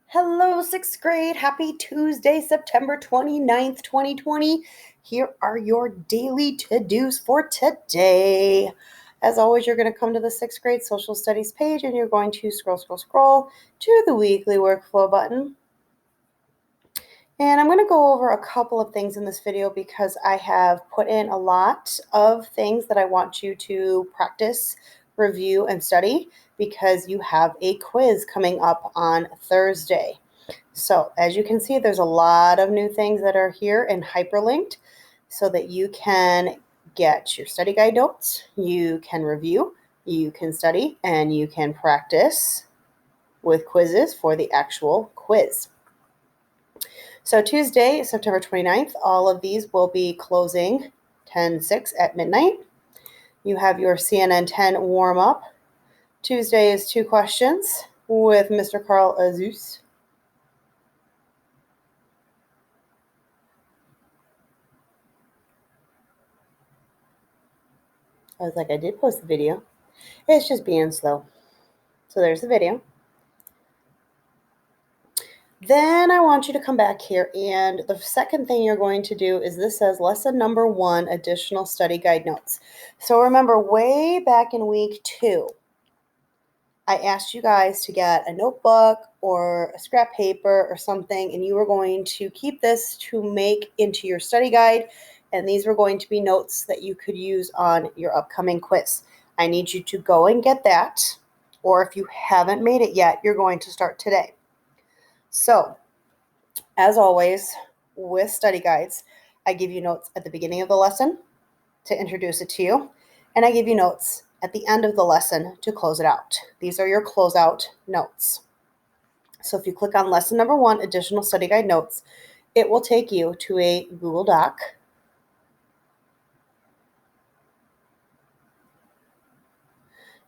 Hello, sixth grade. Happy Tuesday, September 29th, 2020. Here are your daily to-dos for today. As always, you're going to come to the sixth grade social studies page and you're going to scroll to the weekly workflow button. And I'm going to go over a couple of things in this video because I have put in a lot of things that I want you to practice, review, and study because you have a quiz coming up on Thursday. So as you can see, there's a lot of new things that are here and hyperlinked so that you can get your study guide notes, you can review, you can study, and you can practice with quizzes for the actual quiz. So Tuesday, September 29th, all of these will be closing 10/6 at midnight. You have your CNN 10 warm-up. Tuesday is 2 questions with Mr. Carl Azus. I was like, I did post the video. It's just being slow. So there's the video. Then I want you to come back here, and the second thing you're going to do is this says lesson number 1, additional study guide notes. So remember, way back in week 2, I asked you guys to get a notebook or a scrap paper or something, and you were going to keep this to make into your study guide, and these were going to be notes that you could use on your upcoming quiz. I need you to go and get that, or if you haven't made it yet, you're going to start today. So, as always, with study guides, I give you notes at the beginning of the lesson to introduce it to you, and I give you notes at the end of the lesson to close it out. These are your closeout notes. So if you click on lesson number 1, additional study guide notes, it will take you to a Google Doc.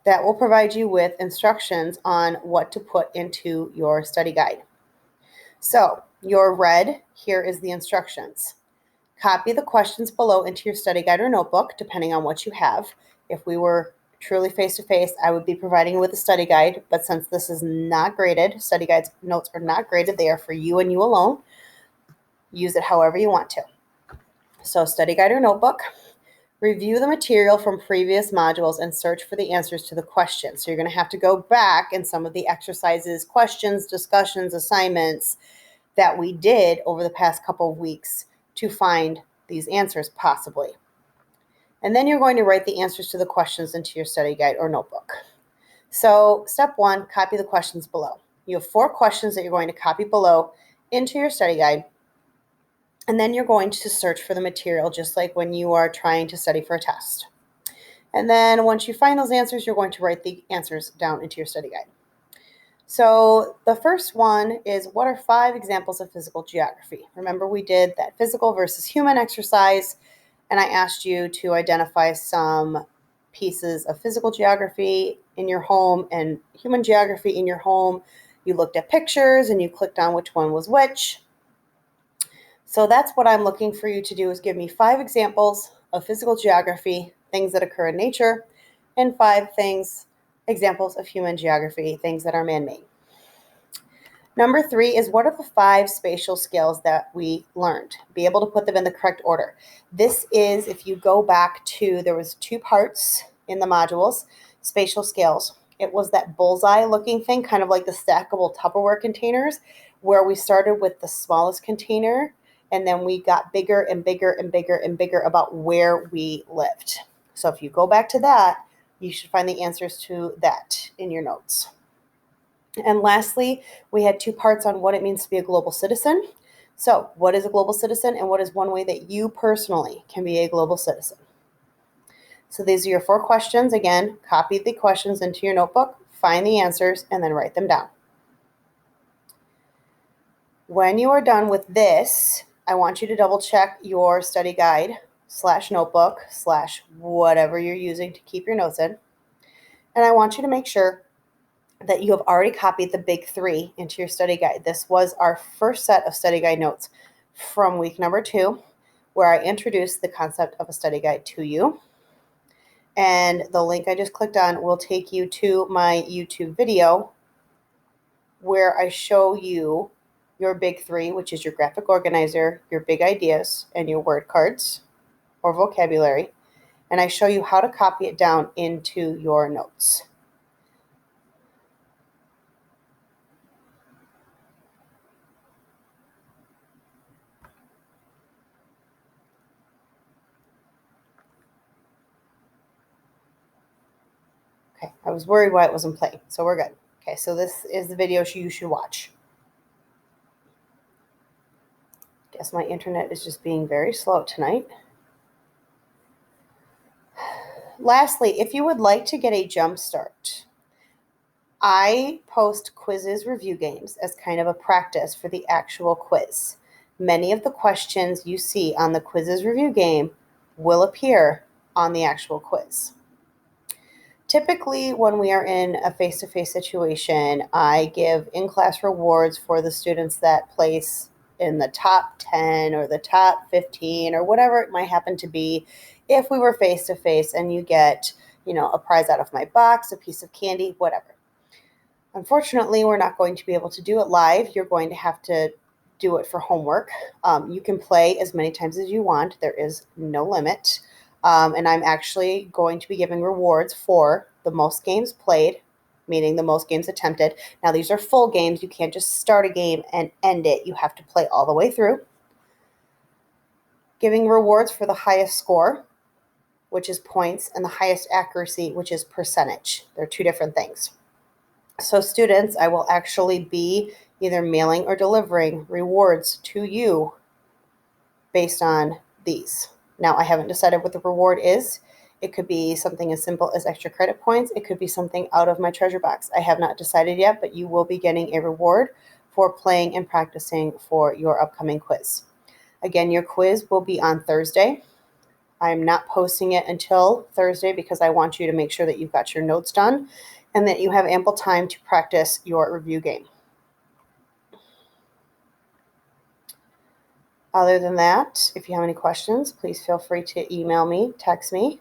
That will provide you with instructions on what to put into your study guide. So your red, here is the instructions. Copy the questions below into your study guide or notebook, depending on what you have. If we were truly face-to-face, I would be providing you with a study guide, but since this is not graded, study guides notes are not graded, they are for you and you alone. Use it however you want to. So study guide or notebook. Review the material from previous modules and search for the answers to the questions. So you're going to have to go back in some of the exercises, questions, discussions, assignments that we did over the past couple of weeks to find these answers possibly. And then you're going to write the answers to the questions into your study guide or notebook. So step 1, copy the questions below. You have 4 questions that you're going to copy below into your study guide. And then you're going to search for the material just like when you are trying to study for a test. And then once you find those answers, you're going to write the answers down into your study guide. So the first one is, what are 5 examples of physical geography? Remember, we did that physical versus human exercise, and I asked you to identify some pieces of physical geography in your home and human geography in your home. You looked at pictures and you clicked on which one was which. So that's what I'm looking for you to do, is give me 5 examples of physical geography, things that occur in nature, and 5 examples of human geography, things that are man-made. Number 3 is, what are the 5 spatial scales that we learned? Be able to put them in the correct order. This is, if you go back to, there was 2 parts in the modules, spatial scales. It was that bullseye looking thing, kind of like the stackable Tupperware containers, where we started with the smallest container, and then we got bigger and bigger and bigger and bigger about where we lived. So if you go back to that, you should find the answers to that in your notes. And lastly, we had 2 parts on what it means to be a global citizen. So what is a global citizen, and what is one way that you personally can be a global citizen? So these are your 4 questions. Again, copy the questions into your notebook, find the answers, and then write them down. When you are done with this, I want you to double check your study guide / notebook / whatever you're using to keep your notes in. And I want you to make sure that you have already copied the big 3 into your study guide. This was our first set of study guide notes from week number 2, where I introduced the concept of a study guide to you. And the link I just clicked on will take you to my YouTube video where I show you your big three, which is your graphic organizer, your big ideas, and your word cards or vocabulary. And I show you how to copy it down into your notes. Okay, I was worried why it wasn't playing, so we're good. Okay, so this is the video you should watch. Guess my internet is just being very slow tonight. Lastly, if you would like to get a jump start, I post quizzes review games as kind of a practice for the actual quiz. Many of the questions you see on the quizzes review game will appear on the actual quiz. Typically, when we are in a face-to-face situation, I give in-class rewards for the students that place in the top 10 or the top 15 or whatever it might happen to be. If we were face-to-face and you get, a prize out of my box, a piece of candy, whatever. Unfortunately, we're not going to be able to do it live. You're going to have to do it for homework. You can play as many times as you want. There is no limit. And I'm actually going to be giving rewards for the most games played, meaning the most games attempted. Now, these are full games. You can't just start a game and end it. You have to play all the way through. Giving rewards for the highest score, which is points, and the highest accuracy, which is percentage. They're two different things. So students, I will actually be either mailing or delivering rewards to you based on these. Now, I haven't decided what the reward is. It could be something as simple as extra credit points. It could be something out of my treasure box. I have not decided yet, but you will be getting a reward for playing and practicing for your upcoming quiz. Again, your quiz will be on Thursday. I'm not posting it until Thursday because I want you to make sure that you've got your notes done and that you have ample time to practice your review game. Other than that, if you have any questions, please feel free to email me, text me.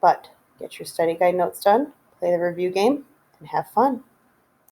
But get your study guide notes done, play the review game, and have fun.